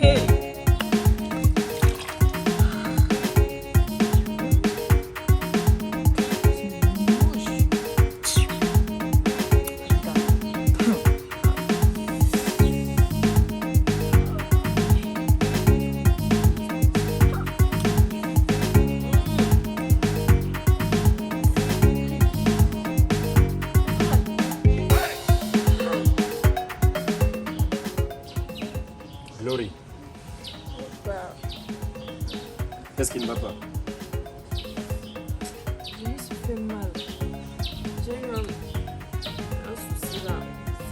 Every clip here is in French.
Hey. Glory. Qu'est-ce qui ne va pas? Je me suis fait mal. J'ai eu un souci là.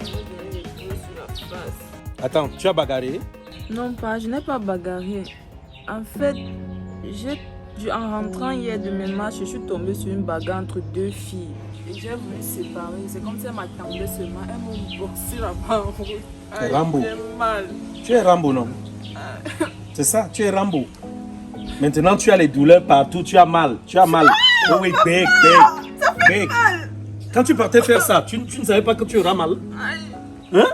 Ça m'a donné des bleus sur la face. Attends, tu as bagarré? Non, pas, je n'ai pas bagarré. En fait, en rentrant hier de mes marches, je suis tombée sur une bagarre entre deux filles. Et j'ai voulu séparer. C'est comme si elles m'attendaient seulement. Elles m'ont boxé là-bas en route. Aïe, Rambo. j'ai mal. Tu es Rambo, non? C'est ça, tu es Rambo. Maintenant, tu as les douleurs partout, tu as mal. Tu as mal. Oh oui, bec. Quand tu partais faire ça, tu ne savais pas que tu auras mal? Aïe. Hein?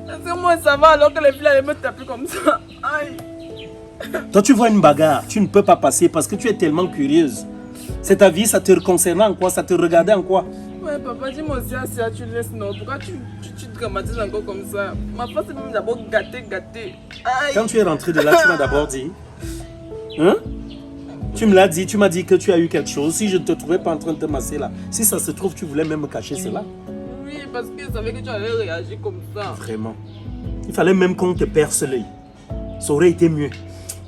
Laissez-moi ça va alors que les filles allaient me taper comme ça. Aïe. Toi, tu vois une bagarre, tu ne peux pas passer parce que tu es tellement curieuse. C'est ta vie, ça te concernait en quoi? Ça te regardait en quoi? Ouais, papa, dis-moi aussi, Asia, tu laisses, non? Pourquoi tu te dramatises encore comme ça? Ma face est même d'abord gâtée. Aïe. Quand tu es rentré de là, tu m'as d'abord dit. Hein? Tu me l'as dit, tu m'as dit que tu as eu quelque chose. Si je ne te trouvais pas en train de te masser là, si ça se trouve, tu voulais même me cacher cela. Oui, parce que je savais que tu allais réagir comme ça. Vraiment. Il fallait même qu'on te perce l'œil. Ça aurait été mieux.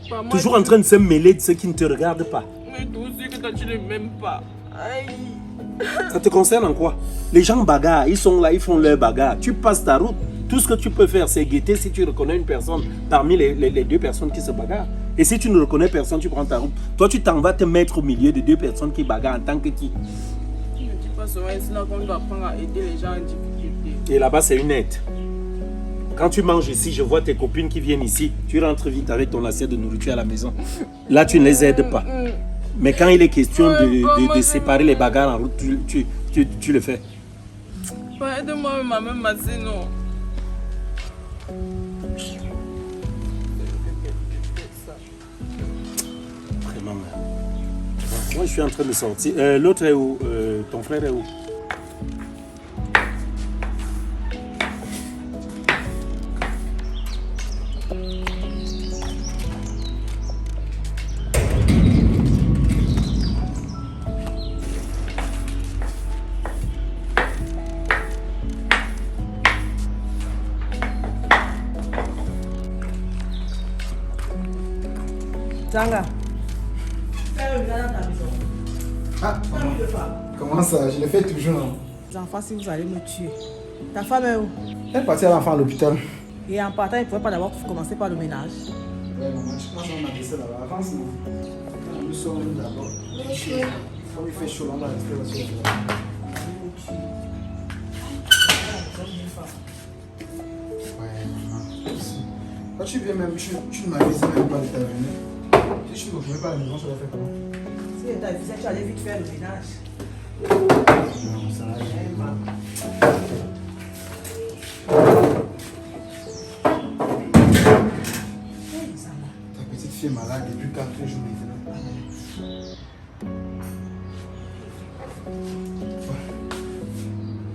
Pas moi, Toujours en train de se mêler de ceux qui ne te regardent pas. mais tout ce que toi, tu ne m'aimes pas. Aïe. Ça te concerne en quoi? Les gens bagarrent, ils sont là, ils font leur bagarre. Tu passes ta route. Tout ce que tu peux faire, c'est guetter si tu reconnais une personne parmi les deux personnes qui se bagarrent. Et si tu ne reconnais personne, tu prends ta route. Toi, tu t'en vas te mettre au milieu de deux personnes qui bagarrent en tant que qui? Ne dis pas souvent ici là qu'on doit apprendre à aider les gens en difficulté. Et là-bas, c'est une aide. Quand tu manges ici, je vois tes copines qui viennent ici. Tu rentres vite avec ton assiette de nourriture à la maison. Là, tu ne les aides pas. Mais quand il est question de séparer les bagarres en route, tu le fais. Aide-moi, ma même massé, non. Vraiment, moi, je suis en train de sortir. L'autre est où? Ton frère est où? Tanga. Fais-le dans ta maison. Ah, comment ça? Je le fais toujours. Les enfants, si vous allez me tuer. Ta femme est où? Elle est partie à l'enfant à l'hôpital. Et en partant, il ne pouvait pas d'abord commencer par le ménage. Ouais, maman, je pense qu'on a laissé là-bas. Avance, non? Nous sommes d'abord. Il faut lui faire chaud, on va rester là. Ouais, maman. Quand tu viens même, tu ne m'avises même pas de ta venue. Si tu ne me trouvais pas à la maison, ça va faire comment? Si elle t'avisait, tu allais vite faire le ménage. Non, ça va. Ta petite fille est malade depuis 4 jours maintenant.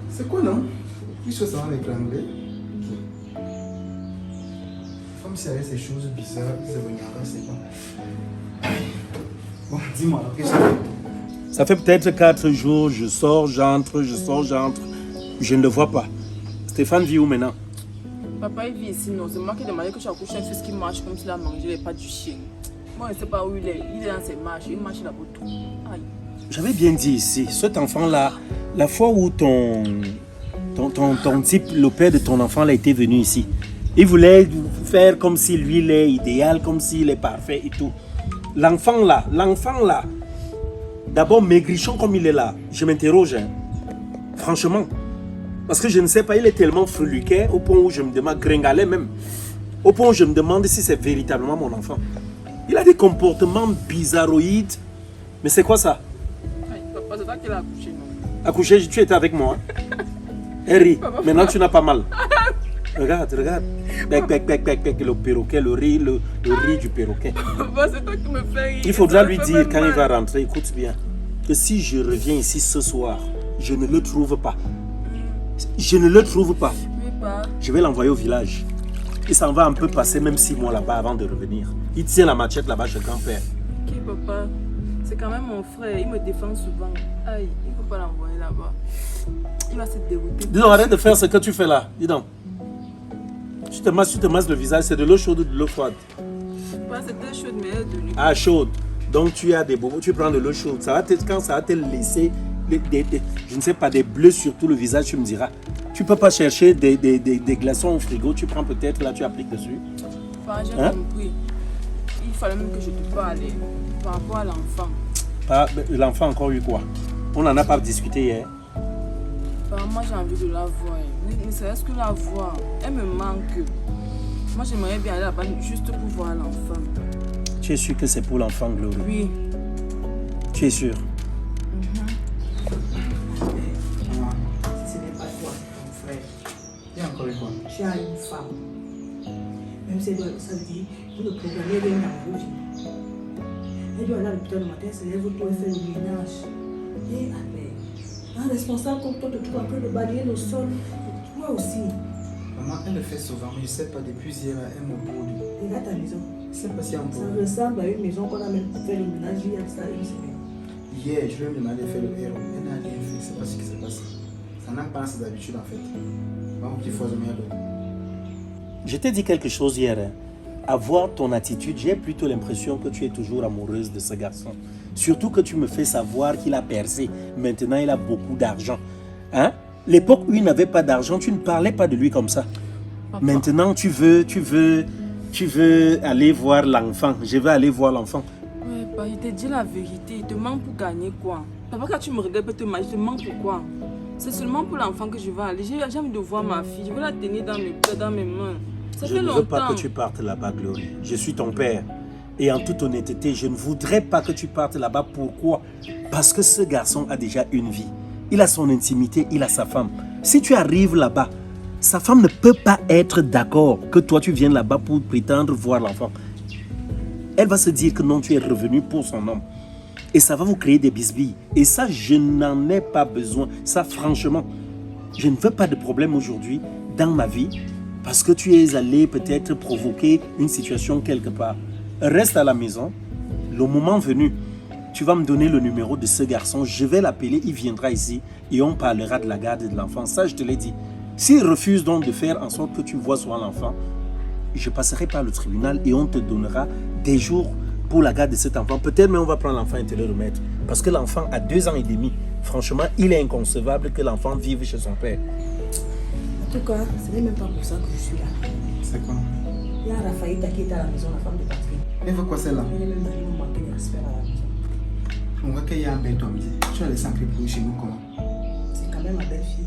C'est quoi, non? Puisque ça va m'étrangler. Comme s'il y avait ces choses bizarres, c'est quoi? Bon, dis-moi, qu'est-ce que c'est? Ça fait peut-être 4 jours, je sors, j'entre. Je ne le vois pas. Stéphane vit où maintenant? Papa, il vit ici, non. C'est moi qui ai demandé que tu accouches un fils qui marche comme s'il a mangé les pattes du chien. Moi, je ne sais pas où il est. Il est dans ses marches. Il marche là-bas tout. Aïe. J'avais bien dit ici, cet enfant-là, la fois où ton type, le père de ton enfant, là, était venu ici, il voulait faire comme si lui, il est idéal, comme s'il est parfait et tout. L'enfant là, d'abord maigrichon comme il est là, je m'interroge, hein. Franchement. Parce que je ne sais pas, il est tellement freluquet au point où je me demande, gringalet même, au point où je me demande si c'est véritablement mon enfant. Il a des comportements bizarroïdes. Mais c'est quoi ça? Aïe, papa, c'est toi qui l'as accouché, non? Accouché, tu étais avec moi. Harry, maintenant tu n'as pas mal. Regarde. Bec, le perroquet, le riz du perroquet. Papa, c'est toi qui me fais rire. Il faudra Ça me lui fait dire même quand il mal. va rentrer, écoute bien, que si je reviens ici ce soir, je ne le trouve pas. Je ne le trouve pas. Oui, pas. Je vais l'envoyer au village. Il s'en va un peu passer même 6 mois là-bas avant de revenir. Il tient la machette là-bas chez le grand-père. Qui, papa? C'est quand même mon frère. Il me défend souvent. Aïe, il ne faut pas l'envoyer là-bas. Il va se dégoûter. Dis donc, arrête de faire ce que tu fais là. Dis donc. Tu te masses le visage, c'est de l'eau chaude ou de l'eau froide? Papa, c'était chaud, mais elle est devenue. Ah, chaude. Donc tu as des bobos, tu prends de l'eau chaude. Quand ça va te laisser, je ne sais pas, des bleus sur tout le visage, tu me diras. Tu peux pas chercher des glaçons au frigo, tu prends peut-être, là tu appliques dessus. Papa, j'ai Hein? compris. Il fallait même que je te parle par rapport à l'enfant. Ah, l'enfant a encore eu quoi? On n'en a pas discuté hier. Papa, moi j'ai envie de la voir. Oui, mais c'est est-ce que la voir? Elle me manque. Moi j'aimerais bien aller là-bas juste pour voir l'enfant. Tu es sûr que c'est pour l'enfant, Glory? Oui. Tu es sûr? Maman, si ce n'est pas toi, c'est ton frère. Il y a encore une fois. Tu as une femme. Même si elle doit, ça veut dire, vous le programmez, elle est dans vos vies. Elle doit aller à l'hôpital le matin, se lève toi et faire le ménage. Et allez, un responsable comme toi te trouve en train de balayer le sol. Toi aussi. Maman, elle le fait souvent, mais je ne sais pas, depuis hier, elle me brûle. Regarde ta maison. Je ne sais pas si elle me Ça brûle. ressemble à une maison qu'on a même fait le ménage il y a de ça une semaine. Hier, je lui ai demandé de faire le héros. Elle n'a rien fait, je ne sais pas ce qui s'est passé. Ça n'a pas ses habitudes en fait. Mon petit foison m'a donné. Je t'ai dit quelque chose hier. Hein. À voir ton attitude, j'ai plutôt l'impression que tu es toujours amoureuse de ce garçon. Surtout que tu me fais savoir qu'il a percé. Maintenant, il a beaucoup d'argent. Hein? L'époque où il n'avait pas d'argent, tu ne parlais pas de lui comme ça. Papa. Maintenant, tu veux aller voir l'enfant. Je vais aller voir l'enfant. Ouais, papa, il te dit la vérité. Il te manque pour gagner quoi? Papa, quand tu me regardes, il te manque pourquoi? C'est seulement pour l'enfant que je vais aller. J'ai envie de voir ma fille. Je veux la tenir dans mes mains. Ça Je fait ne longtemps. veux pas que tu partes là-bas, Glory. Je suis ton père. Et en toute honnêteté, je ne voudrais pas que tu partes là-bas. Pourquoi? Parce que ce garçon a déjà une vie. Il a son intimité, il a sa femme. Si tu arrives là-bas, sa femme ne peut pas être d'accord que toi tu viennes là-bas pour prétendre voir l'enfant. Elle va se dire que non, tu es revenu pour son homme. Et ça va vous créer des bisbilles. Et ça, je n'en ai pas besoin. Ça, franchement, je ne veux pas de problème aujourd'hui dans ma vie parce que tu es allé peut-être provoquer une situation quelque part. Reste à la maison. Le moment venu, tu vas me donner le numéro de ce garçon. Je vais l'appeler, il viendra ici et on parlera de la garde de l'enfant. Ça, je te l'ai dit. S'il refuse donc de faire en sorte que tu vois souvent l'enfant, je passerai par le tribunal et on te donnera des jours pour la garde de cet enfant. Peut-être même on va prendre l'enfant et te le remettre. Parce que l'enfant a 2 ans et demi. Franchement, il est inconcevable que l'enfant vive chez son père. En tout cas, ce n'est même pas pour ça que je suis là. C'est quoi? Il y a Raphaël qui est à la maison, la femme de Patrick. Elle veut quoi celle-là? Elle est même allée nous manquer de respect à la maison. On voit qu'il y a un bel homme. Tu as laissé un peu pour chez nous comment? C'est quand même ma belle-fille.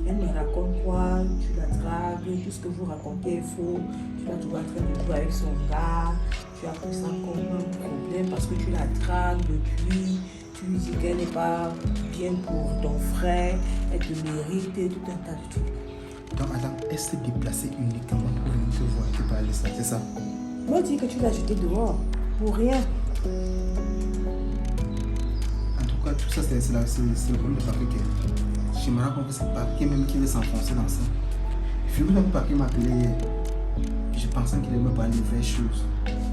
Elle me raconte quoi, tu la dragues, tout ce que vous racontez est faux. Tu l'as trouvé en train de jouer avec son gars. Tu as pris ça comme un problème parce que tu la dragues depuis. Tu lui dis qu'elle n'est pas bien pour ton frère. Elle te mérite et tout un tas de trucs. Donc attends, elle s'est déplacée uniquement pour venir te voir et te parler ça, c'est ça? Moi, dis que tu l'as jeté dehors. Pour rien. En tout cas, tout ça, c'est le problème de Patrick. Je me rends compte que c'est Patrick même qui veut s'enfoncer dans ça. Je me rappelle Patrick m'a appelé hier. Je pensais qu'il allait me parler de vraies choses.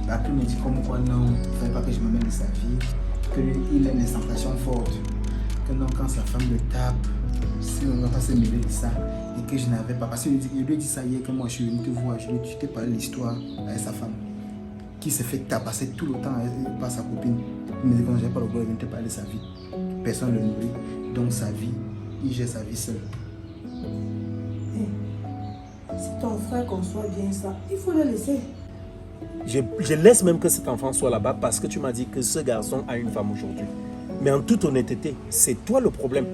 Patrick me dit comme quoi non, il ne fallait pas que je me mêle de sa vie, qu'il a une sensation forte, que non, quand sa femme le tape, si on ne va pas se mêler de ça, et que je n'avais pas. Parce que je lui ai dit ça hier, que moi je suis venu te voir, je t'ai parlé de l'histoire avec sa femme, qui se fait tabasser tout le temps par sa copine. Il me dit que je n'avais pas le droit de venir te parler de sa vie. Personne ne le nourrit, donc sa vie, il gère sa vie seul. Si ton frère conçoit bien ça, il faut le laisser. Je laisse même que cet enfant soit là-bas parce que tu m'as dit que ce garçon a une femme aujourd'hui. Mais en toute honnêteté, c'est toi le problème.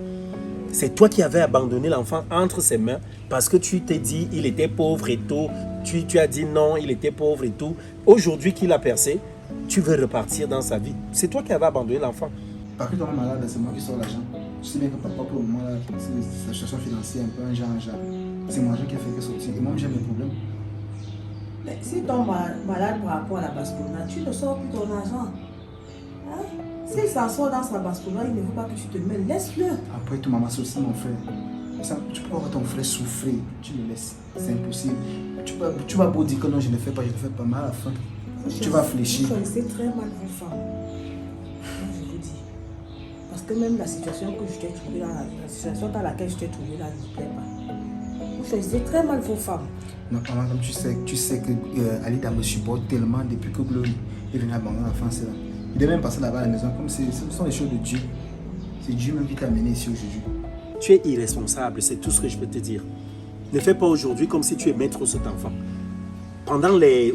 C'est toi qui avais abandonné l'enfant entre ses mains parce que tu t'es dit il était pauvre et tout. Tu as dit non, il était pauvre et tout. Aujourd'hui qu'il a percé, tu veux repartir dans sa vie. C'est toi qui avais abandonné l'enfant. Par contre, malade, c'est moi qui sors l'argent. Je sais bien que papa, pour le moment, c'est la situation financière un peu un genre. C'est mon argent qui a fait que sortir. Et moi, j'ai mes problèmes. Mais si tu tombes malade par rapport à la bascula, tu ne sors plus ton argent. Hein? S'il s'en sort dans sa bascula, il ne veut pas que tu te mêles. Laisse-le. Après tout, maman, c'est aussi mon frère. Tu peux pas voir ton frère souffrir. Tu le laisses. C'est impossible. Tu vas beau dire que non, je ne fais pas, mais à la fin, tu vas fléchir. Vous choisissez très mal vos femmes. Moi, je vous dis. Parce que même la situation que je t'ai trouvée là, la situation dans laquelle je t'ai trouvée là, ne me plaît pas. Vous choisissez très mal vos femmes. Non, maman, comme tu sais que Alida me supporte tellement depuis que Glory est venue abandonner l'enfance là. Il est même passé là-bas à la maison, comme ce sont les choses de Dieu. C'est Dieu même qui t'a amené ici aujourd'hui. Tu es irresponsable, c'est tout ce que je peux te dire. Ne fais pas aujourd'hui comme si tu es maître de cet enfant.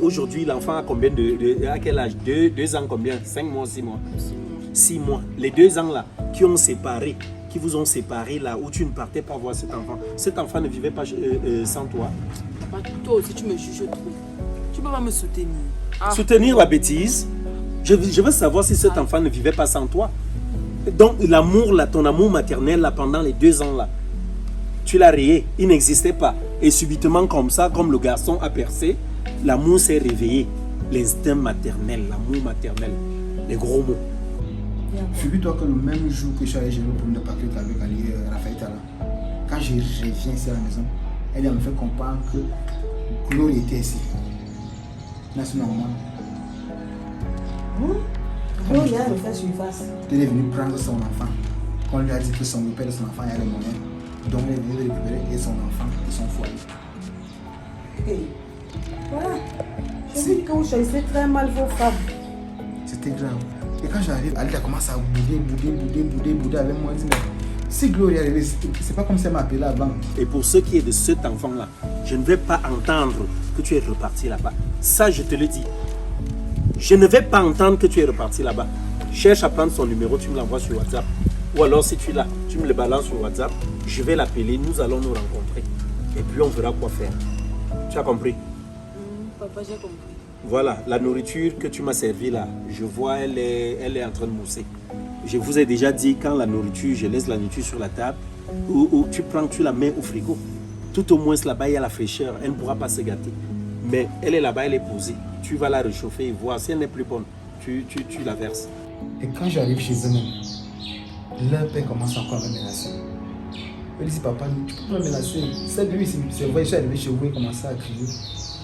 Aujourd'hui, l'enfant a combien à quel âge 2 ans combien 5 mois, 6 mois 6 mois. Les 2 ans là, qui vous ont séparé là, où tu ne partais pas voir cet enfant ne vivait pas sans toi. Toi aussi, tu me juges trop. Tu peux pas me soutenir. Soutenir la bêtise. Je veux savoir si cet enfant ne vivait pas sans toi. Donc l'amour là, ton amour maternel là, pendant les 2 ans là, tu l'as rayé, il n'existait pas. Et subitement comme ça, comme le garçon a percé, l'amour s'est réveillé. L'instinct maternel, l'amour maternel, les gros mots. Figure-toi que le même jour que je suis allé gérer le problème de paquet avec Raphaël là, quand je reviens ici à la maison, elle me fait comprendre que Chloé était ici. Là, c'est normal. Chloé vient de faire surface. Elle est venue prendre son enfant. Quand on lui a dit que le père de son enfant a les moyens, donc elle est venue récupérer son enfant et son foyer. Hey. Voilà. Je dis que vous choisissez très mal vos femmes. C'était grave. Et quand j'arrive, elle a commencé à bouder avec moi. Elle dit, si Gloria est arrivée, c'est pas comme si elle m'appelait avant. Et pour ce qui est de cet enfant-là, je ne vais pas entendre que tu es reparti là-bas. Ça, je te le dis. Je ne vais pas entendre que tu es reparti là-bas. Cherche à prendre son numéro, tu me l'envoies sur WhatsApp. Ou alors, si tu l'as, tu me le balances sur WhatsApp. Je vais l'appeler, nous allons nous rencontrer. Et puis, on verra quoi faire. Tu as compris? Papa, j'ai compris. Voilà, la nourriture que tu m'as servie là, je vois, elle est en train de mousser. Je vous ai déjà dit, quand la nourriture, je laisse la nourriture sur la table, ou tu la mets au frigo. Tout au moins là-bas, il y a la fraîcheur, elle ne pourra pas se gâter. Mais elle est là-bas, elle est posée. Tu vas la réchauffer et voir. Si elle n'est plus bonne, tu la verses. Et quand j'arrive chez eux-mêmes, leur père commence encore à me menacer. Il dit, papa, tu peux pas me menacer. C'est lui, c'est vrai, je suis arrivé chez vous, il commençait à crier.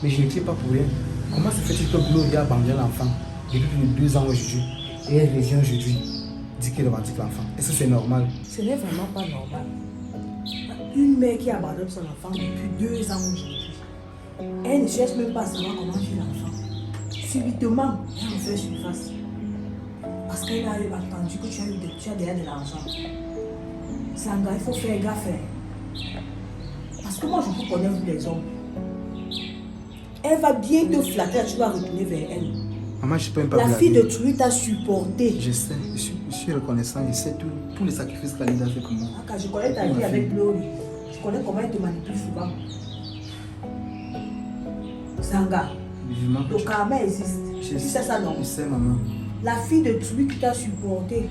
Mais je ne crie pas pour rien. Comment se fait-il que Gloria a abandonné l'enfant depuis plus de 2 ans aujourd'hui et elle revient aujourd'hui, dit qu'elle revendique l'enfant? Est-ce que c'est normal? Ce n'est vraiment pas normal. Une mère qui abandonne son enfant depuis 2 ans aujourd'hui, elle ne cherche même pas à savoir comment vit l'enfant. Subitement, elle me fait surface. Parce qu'elle a entendu que tu as déjà de l'argent. Sanga, il faut faire gaffe. Parce que moi, je vous connais, vous les hommes. Elle va bien te flatter, tu vas retourner vers elle. Maman, je peux même pas La blaguer. fille de Truy t'a supporté. Je sais, je suis reconnaissant, je sais tous les sacrifices qu'Alida a fait pour moi. Quand je connais ta vie avec Glory, je connais comment elle te manipule souvent. Sanga, Vivement que le karma existe. Tu sais ça, non? Je sais, maman. La fille de Truy qui t'a supporté,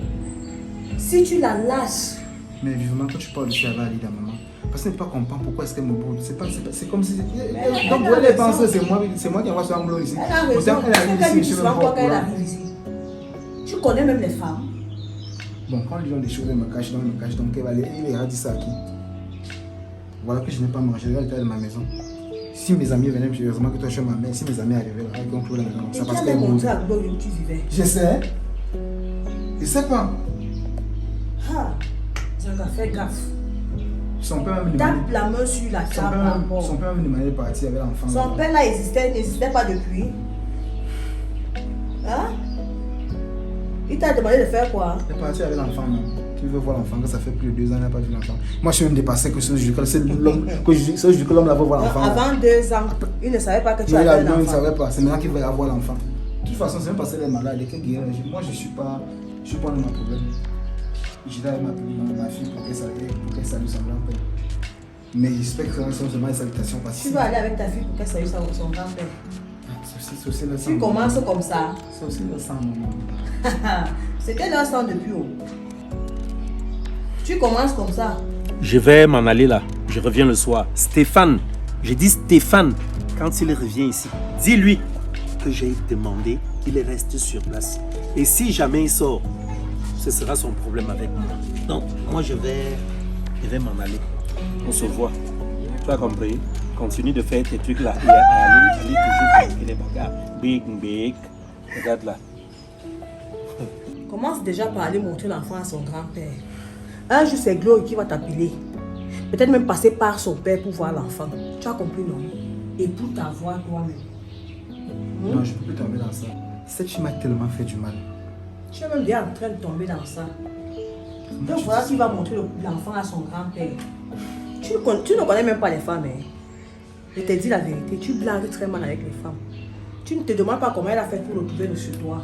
si tu la lâches, Mais vivement que tu parles de ça avec Alida, maman. Parce qu'elle ne peut pas comprendre pourquoi est-ce qu'elle me brûle. C'est comme si... Donc, elle pense que c'est moi qui envoie sur un boulot ici. elle a raison. Pourtant, elle arrive Elle ici, je dit ne sais même souvent pas quoi qu'elle pourquoi. arrive ici. Tu connais même les femmes. Bon, quand ils ont des choses, elle me cache, donc elle va aller. Il ira dire ça à qui? Voilà que je n'ai pas mangé, elle était de ma maison. Si mes amis venaient, heureusement que toi je suis ma mère, si mes amis arrivaient là, ils ont cloué la maison. Et C'est tu parce as qu'elle même montré brûle. à Glory où tu vivais. Je sais. Je sais pas. Ah, Sanga, fais gaffe. Son père m'a demandé. Tape la main sur la table encore. Son père m'a demandé de partir avec l'enfant. Son père là n'existait pas depuis. Hein? Il t'a demandé de faire quoi? Elle est partie avec l'enfant, non? Tu veux voir l'enfant, que ça fait plus de 2 ans, elle n'a pas vu l'enfant. Moi, je suis même dépassé que ce jour que l'homme là va voir l'enfant. Avant 2 ans, il ne savait pas que tu Non, avais un il ne enfant. savait pas. C'est maintenant qu'il va avoir l'enfant. De toute façon, c'est même parce qu'elle est malade, elle est que guérie. Moi, je ne suis pas dans mon problème. Je vais avec ma fille pour qu'elle salue son grand-père. Mais j'espère que ce sont seulement des salutations parce que... Tu vas aller avec ta fille pour qu'elle salue son grand-père. C'est aussi le sang. Tu commences comme ça. C'est aussi le sang, maman. C'était leur sang depuis haut. Tu commences comme ça. Je vais m'en aller là. je reviens le soir. Stéphane, j'ai dit Stéphane, quand il revient ici, dis-lui que j'ai demandé, il reste sur place. Et si jamais il sort, ce sera son problème avec moi. Donc, moi, je vais m'en aller. On se voit. Tu as compris? Continue de faire tes trucs là. Et allez toujours provoquer les bagarres. Big. Regarde là. Commence déjà par aller montrer l'enfant à son grand-père. Un jour, c'est Glory qui va t'appeler. Peut-être même passer par son père pour voir l'enfant. Tu as compris, non? Et pour t'avoir toi-même. Non, je ne peux plus tomber dans ça. Cette fille m'a tellement fait du mal. Tu es même déjà en train de tomber dans ça. Donc voilà qui va montrer l'enfant à son grand-père. Tu ne connais même pas les femmes. Hein. Je te dis la vérité, tu blagues très mal avec les femmes. Tu ne te demandes pas comment elle a fait pour retrouver le sur toi.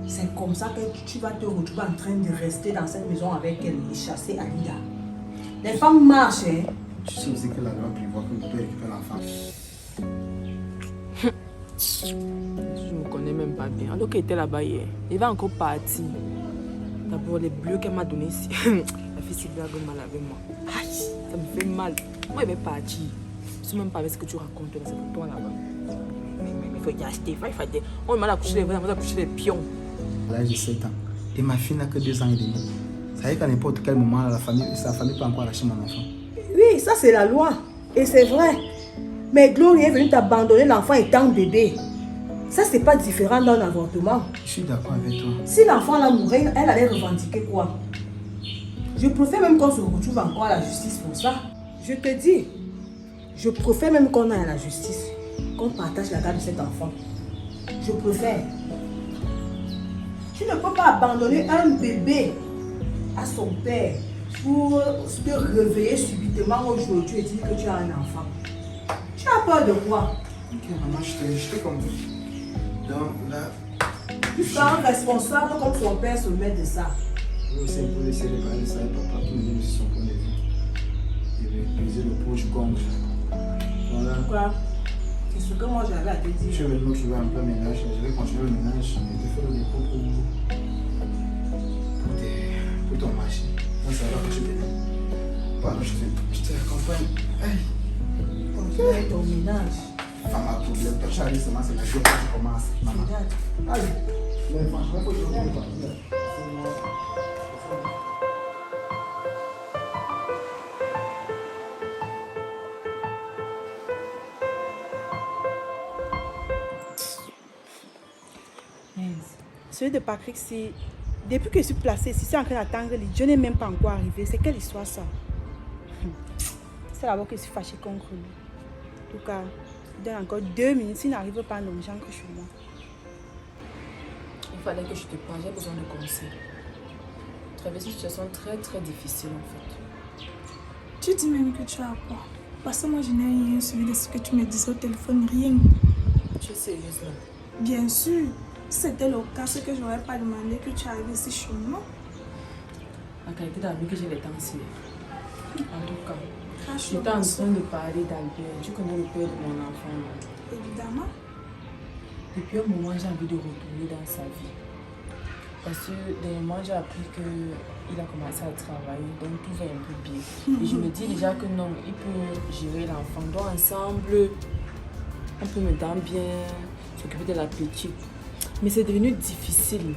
C'est comme ça que tu vas te retrouver en train de rester dans cette maison avec elle et chasser Alida. Les femmes marchent. Hein. Tu sais aussi que la loi prévoit que le père récupère l'enfant. Je ne me connais même pas bien. Alors qu'elle était là-bas hier, il va encore partir. D'abord, les bleus qu'elle m'a donné ici. La fille s'est blague mal avec moi. Aïe, ça me fait mal. Moi, elle va partir. Je ne sais même pas avec ce que tu racontes là. C'est pour toi là-bas. Mais il faut y acheter. On m'a accouché les pions. Là, j'ai 7 ans. Et ma fille n'a que 2 ans et demi. Ça veut dire qu'à n'importe quel moment, sa famille peut encore lâcher mon enfant. Oui, ça c'est la loi. Et c'est vrai. Mais Glory est venue t'abandonner l'enfant étant bébé. Ça, c'est pas différent d'un avortement. Je suis d'accord avec toi. Si l'enfant là mourait, elle allait revendiquer quoi? Je préfère même qu'on se retrouve encore à la justice pour ça. Je te dis, je préfère même qu'on aille à la justice, qu'on partage la garde de cet enfant. Je préfère. Tu ne peux pas abandonner un bébé à son père pour te réveiller subitement aujourd'hui et dire que tu as un enfant. Tu as peur de quoi? Ok, maman, je t'ai compris. Donc là, Tu seras responsable comme son père se met de ça. je vais aussi un peu essayer de parler de ça et papa qui me donne aussi son point de vue. Il va peser le pour du contre. Voilà. Quoi? C'est ce que moi j'avais à te Je dire. vais me trouver en plein ménage. Je vais continuer le ménage et te faire le dépôt pour ton marché. Ça, ça va que je vais. Pardon, je te accompagne. Hey. Continue avec ton ménage. Femme à problème. Toi, tu arrives seulement, c'est la chose que tu commences. Maman. Regarde. Allez. Mais franchement, il faut que je revienne pas. Celui de Patrick, c'est... Depuis que je suis placée ici, c'est en train d'attendre, je n'ai même pas encore arrivé. C'est quelle histoire ça? C'est d'abord que je suis fâchée contre lui. En tout cas, il donne encore 2 minutes. S'il n'arrive pas, non, j'entre chez moi. Il fallait que je te parle, j'ai besoin de conseils. Traverser une situation très très difficile en fait. Tu dis même que tu as quoi? Parce que moi je n'ai rien suivi de ce que tu me disais au téléphone, rien. Tu es sérieuse là? Bien sûr, si c'était le cas, c'est que je n'aurais pas demandé que tu arrives ici chez moi. La qualité d'ami que j'ai les temps ci. En tout cas, Crache j'étais en train de parler d'Albert. Tu connais le père de mon enfant là. évidemment. Depuis un moment, j'ai envie de retourner dans sa vie. Parce que dernièrement, j'ai appris qu'il a commencé à travailler, donc tout va un peu bien. Et je me dis déjà que non, il peut gérer l'enfant. Donc ensemble, on peut maintenant bien s'occuper de la petite. Mais c'est devenu difficile.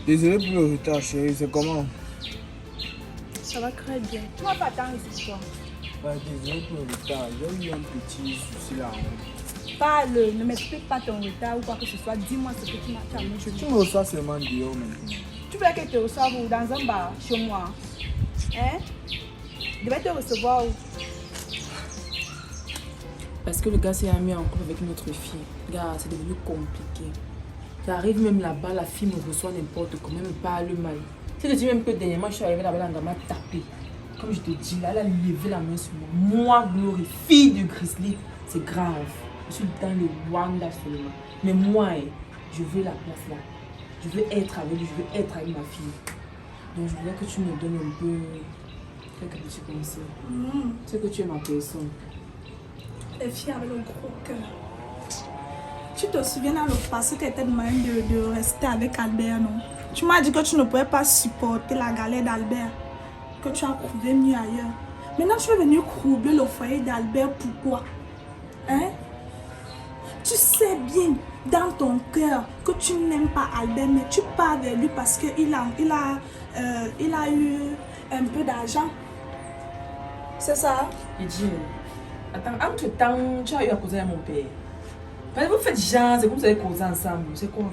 Désolé pour le retard, chérie, c'est comment? Ça va très bien. Tu vas pas attendre ici, toi. Bah, désolé pour le retard, j'ai eu un petit souci là. Parle, ne m'explique pas ton retard ou quoi que ce soit. Dis-moi ce que tu m'as amené chez Tu moi. me reçois seulement dehors maintenant. Tu veux que je te reçoive où? Dans un bar, chez moi. Hein? Je vais te recevoir où? Parce que le gars s'est mis en couple avec une autre fille. Gars, c'est devenu compliqué. Ça arrive même là-bas, la fille me reçoit n'importe comment, elle me parle mal. Je te dis même que dernièrement, je suis arrivée là-bas, la m'a tapé. Comme je te dis, là, elle a levé la main sur moi. Moi, Glory, fille de Grizzly, c'est grave. Je suis dans le Rwanda seulement. Mais moi, je veux la place là. Je veux être avec lui, je veux être avec ma fille. Donc je voulais que tu me donnes un peu quelques petits conseils. C'est que tu es ma personne. Les filles avec le gros cœur. Tu te souviens dans le passé, tu étais demandé de rester avec Albert, non? Tu m'as dit que tu ne pouvais pas supporter la galère d'Albert, que tu as trouvé mieux ailleurs. Maintenant, tu es venu croubler le foyer d'Albert, pourquoi? Hein? Tu sais bien dans ton cœur que tu n'aimes pas Albert, mais tu pars vers lui parce qu'il a eu un peu d'argent. C'est ça? Il dit, attends, entre-temps, tu as eu à causer à mon père. Parce que vous faites genre, c'est comme vous avez causé ensemble. C'est quoi?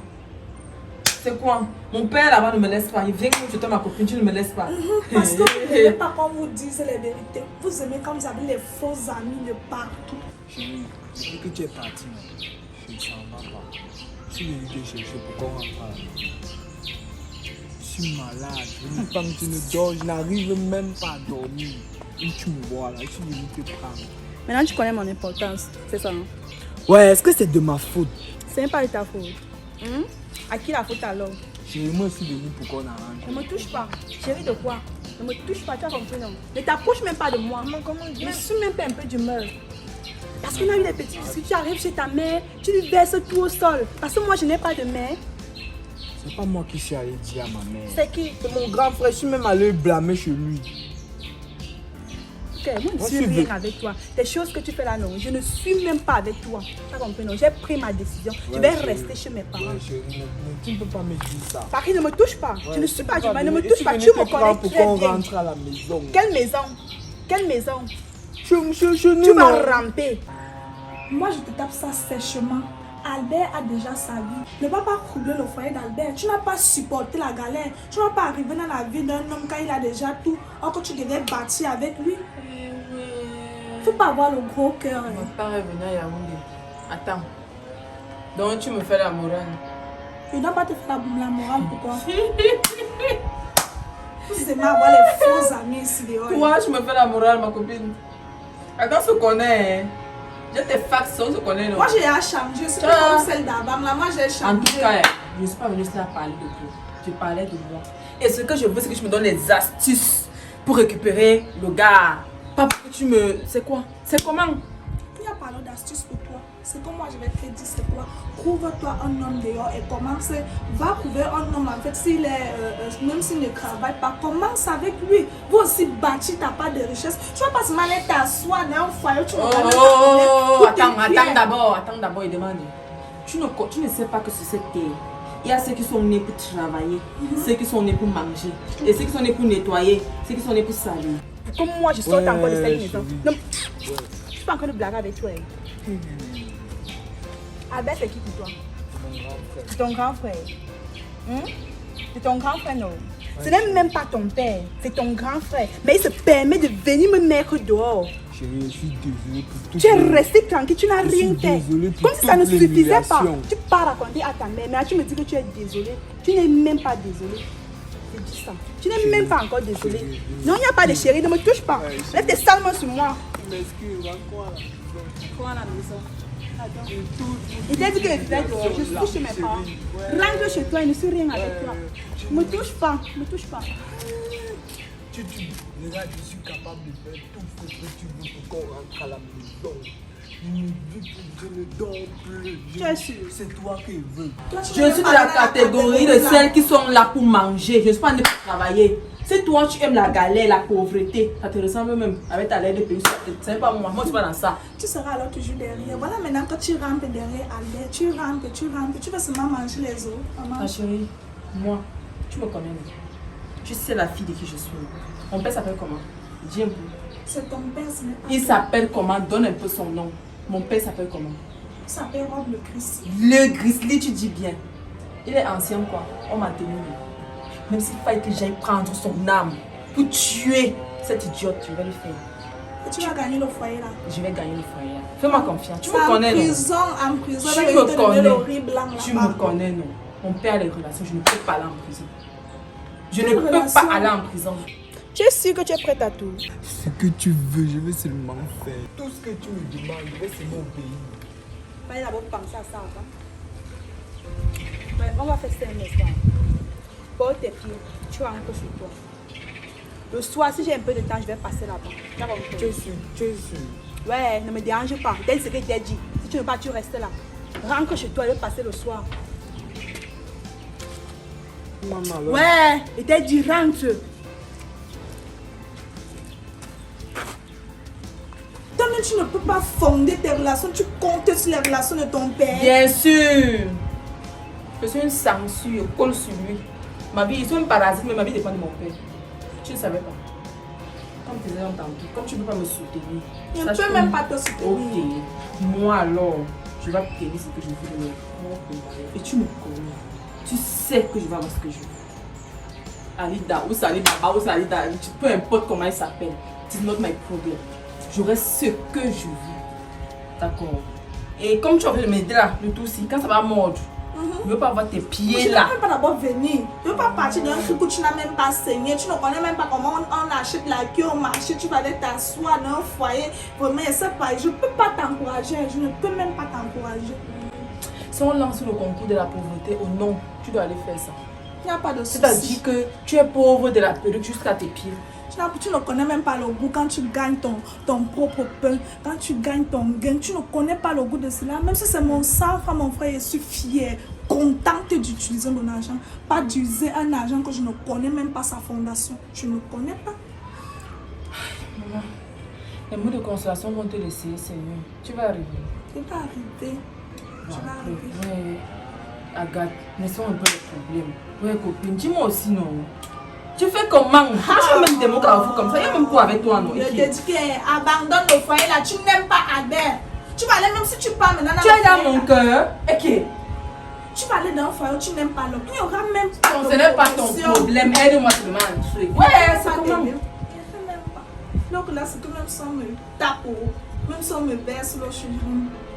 C'est quoi? Mon père là-bas ne me laisse pas. Il vient que je t'aime ma copine, tu ne me laisses pas. Parce que vous n'aimez pas quand vous dites les vérités. Vous aimez comme vous avez les faux amis de partout. Chérie, depuis que tu es parti, je ne s'en va pas. Je suis venu te chercher pour qu'on rentre à la maison. Je suis malade, je ne pense que tu ne dors, je n'arrive même pas à dormir. Et tu me vois là, je suis venu te prendre. Maintenant, tu connais mon importance, c'est ça, hein? Ouais, est-ce que c'est de ma faute? C'est même pas de ta faute. À qui la faute alors? Chérie, moi je suis venu pour qu'on arrange. Ne me touche pas. Chérie de quoi? Ne me touche pas, tu as compris, non? Ne t'approche même pas de moi. Je suis même pas un peu d'humeur. Parce qu'on a eu des petits soucis, tu arrives chez ta mère, tu lui verses tout au sol. Parce que moi, je n'ai pas de mère. C'est pas moi qui suis allé dire à ma mère. C'est qui? C'est mon grand frère, je suis même allé blâmer chez lui. Ok, moi, je ne suis rien avec toi. Les choses que tu fais là, non, je ne suis même pas avec toi. Tu as compris, non? J'ai pris ma décision. Je vais rester chez mes parents. Ouais, chérie, tu ne peux pas me dire ça. Paris, ne me touche pas. Je ne suis pas du mal. Ne me Je touche suis pas. venu Tu te me prendre connais pour très qu'on bien. rentre à la maison. Quelle maison? Quelle maison? Je Tu vas ramper. Moi, je te tape ça sèchement. Albert a déjà sa vie. Ne va pas croubler le foyer d'Albert. Tu n'as pas supporté la galère. Tu n'as pas arrivé dans la vie d'un homme quand il a déjà tout. Or que tu devais bâtir avec lui. Faut pas avoir le gros cœur. Mon père est venu à Yaoundé. Attends. Donc tu me fais la morale. Je ne dois pas te faire la morale, pourquoi? Vous aimez avoir les faux amis ici dehors. Toi, tu me fais la morale, ma copine. Attends, on se connaît. Hein. Je te faxe, on se connaît. Non? Moi, j'ai à changer. Je suis pas comme celle d'Abam. Là, moi, j'ai changé. En tout cas, je ne suis pas venue là parler de toi. Je parlais de moi. Et ce que je veux, c'est que tu me donnes les astuces pour récupérer le gars. Pas pour que tu me... C'est quoi? C'est comment? Il n'y a pas d'astuce pour toi. C'est comme moi, je vais te dire, c'est quoi? Trouve-toi un homme dehors et commence. Va trouver un homme, en fait, s'il est, même s'il ne travaille pas, commence avec lui. Vous aussi bâtir ta part de richesse. Tu vas pas se aller t'asseoir dans un foyer, tu attends d'abord, il demande. Tu ne sais pas que sur cette terre, il y a ceux qui sont nés pour travailler, ceux qui sont nés pour manger, et ceux qui sont nés pour nettoyer, ceux qui sont nés pour salir. Comme moi, je sors encore de cette maison. Non, je suis pas encore de blaguer avec toi. Albert, c'est qui pour toi? C'est ton grand frère. C'est ton grand frère, non? Ce n'est même pas ton père, c'est ton grand frère. Mais il se permet de venir me mettre dehors. Chérie, je suis désolé pour tout. Tu es resté tranquille, tu n'as rien fait. Comme si ça ne suffisait pas. l'humiliation. Tu pars raconter à ta mère, mais là, tu me dis que tu es désolé. Tu n'es même pas désolé. Je dis ça. Tu n'es même pas encore désolé. Non, il n'y a pas de chérie, ne me touche pas. Laisse tes sales mains sur moi. M'excuse, encore Quoi à la maison? Il t'a dit que je vais dehors, je suis chez mes parents. Rentre chez toi, il ne suis rien avec toi. Ne me touche pas, ne me touche pas. Regarde, je suis capable de faire tout ce que tu veux pour qu'on rentre à la maison. Je ne dors plus. Tu es sûr? C'est toi qui veux. Je suis de la catégorie de celles qui sont là pour manger. Je ne suis pas née pour travailler. Si toi tu aimes la galère, la pauvreté, ça te ressemble même avec ta lettre de pays. Ce n'est pas moi, moi je suis pas dans ça. Tu seras alors toujours derrière. Voilà, maintenant quand tu rentres derrière Albert, tu rentres, tu vas seulement manger les autres. Maman. Ma chérie, moi, tu me connais. Tu sais la fille de qui je suis. Mon père s'appelle comment? Dis un peu. C'est ton père, ce n'est pas. Il s'appelle comment? Donne un peu son nom. Mon père s'appelle comment? Il s'appelle Rob le Christ. Le grizzly, tu dis bien. Il est ancien quoi? On m'a tenu. Même s'il fallait que j'aille prendre son âme pour tuer cette idiote, je vais le faire. Et tu vas gagner le foyer là. Je vais gagner le foyer. Fais-moi confiance. Tu C'est me connais, en non? prison, Tu avec me le connais. riz blanc Tu là-bas. me connais, non? Mon père a les relations, je ne peux pas aller en prison. Je ne Quelle peux relation? pas aller en prison. Tu es sûr que tu es prête à tout? Ce que tu veux, je vais seulement faire. Tout ce que tu me demandes, je vais seulement obéir. Allez d'abord penser à ça, hein? Ouais, on va faire ça un instant. Porte tes pieds, tu rentres sur toi. Le soir, si j'ai un peu de temps, je vais passer là-bas. Tu es sûr, tu es sûr. Ouais, ne me dérange pas. Dès ce que je t'ai dit. Si tu ne veux pas, tu restes là. Rentre chez toi et passer le soir. Maman, alors. Ouais, je t'ai dit rentre. Toi-même, tu ne peux pas fonder tes relations. Tu comptes sur les relations de ton père. Bien sûr. Je suis une sangsue, je colle sur lui. Ma vie, je suis un parasite, mais ma vie dépend de mon père. Tu ne savais pas. Comme tu disais tantôt, comme tu ne peux pas me soutenir. Je ne sache peux que- même pas te soutenir. Ok. Moi alors, je vais obtenir ce que je veux de mon propre moyen. Et tu me connais. Tu sais que je vais avoir ce que je veux. Alida, ou Salida, ou Salida, peu importe comment il s'appelle. It's not my problem. J'aurai ce que je veux. D'accord. Et comme tu as envie de m'aider là, le tout aussi, quand ça va mordre, je ne veux pas avoir tes Tu pieds ne là. peux même pas d'abord venir. Tu ne veux pas partir d'un truc où tu n'as même pas saigné. Tu ne connais même pas comment on achète la queue au marché. Tu vas aller t'asseoir dans un foyer. Vraiment, je ne sais pas. Je ne peux pas t'encourager. Je ne peux même pas t'encourager. Si on lance le concours de la pauvreté, oh non, tu dois aller faire ça. Il n'y a pas de souci. C'est-à-dire que tu es pauvre de la perruque jusqu'à tes pieds. Tu ne connais même pas le goût quand tu gagnes ton propre pain, quand tu gagnes ton gain, tu ne connais pas le goût de cela. Même si c'est mon sang, mon frère, je suis fière, contente d'utiliser mon argent, pas d'user un argent que je ne connais même pas sa fondation. Je ne connais pas. Maman, les mots de consolation vont te laisser, Seigneur. Tu vas arriver. Tu vas arriver. Tu vas arriver. Ouais, Agathe, laissons un peu les problèmes. Ouais, copine, dis-moi aussi, non. Tu fais comment? Tu veux mettre des mots carrefour comme ça? Il y a même quoi avec toi, non? Je te dis que abandonne le foyer là, tu n'aimes pas Albert. Tu vas aller, même si tu pars maintenant Tu es dans mon cœur. Ok. tu vas aller dans un foyer où tu n'aimes pas l'homme. Il n'y aura même pas Non, de ce n'est pas ton promotion. problème. Aide-moi seulement à le tuer. Ouais, c'est comment? Donc là, c'est que même si on me tape, même si on me baisse le cheveu,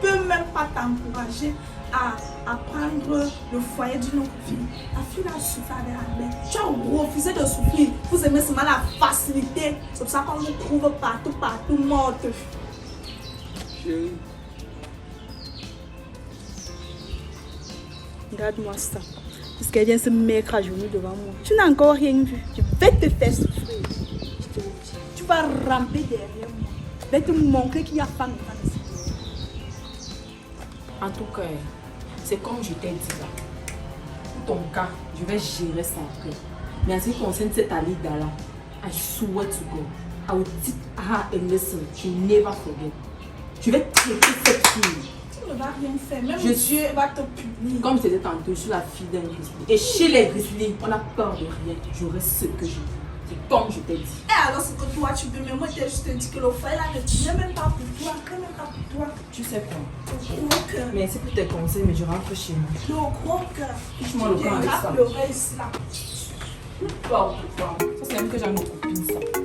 je ne peux même pas t'encourager à prendre le foyer d'une autre fille. La fille a souffert avec Albert. Tu as refusé de souffrir. Vous aimez seulement la facilité. C'est pour ça qu'on vous trouve partout morte. Chérie, Regarde-moi ça. Parce qu'elle vient se mettre à genoux devant moi. Tu n'as encore rien vu. Je vais te faire souffrir. Je te le dis. Tu vas ramper derrière moi. Je vais te montrer qu'il y a femme dans le ciel. En tout cas, c'est comme je t'ai dit là. Pour ton cas, je vais gérer ça après. Mais en ce qui concerne cette Alida là, I swear to God, I will teach her a lesson she never forget. Je vais traiter cette fille. Tu ne vas rien faire. Même Je Dieu va te punir. Comme je t'ai dit tantôt, je suis la fille d'un grizzly. Et chez les grizzlies, on a peur de rien. J'aurai ce que je veux. C'est comme je t'ai dit. Et alors, ce que toi tu veux, mais moi, je te dis que le foyer là ne tient même pas pour toi. Même pas pour toi. Tu sais quoi? Le gros cœur. Merci pour tes conseils, mais je rentre chez moi. Le gros cœur. Touche-moi le Tu camp avec viendras ça. pleurer ici là. Wow, wow. Ça, c'est même que j'ai nos copines, ça.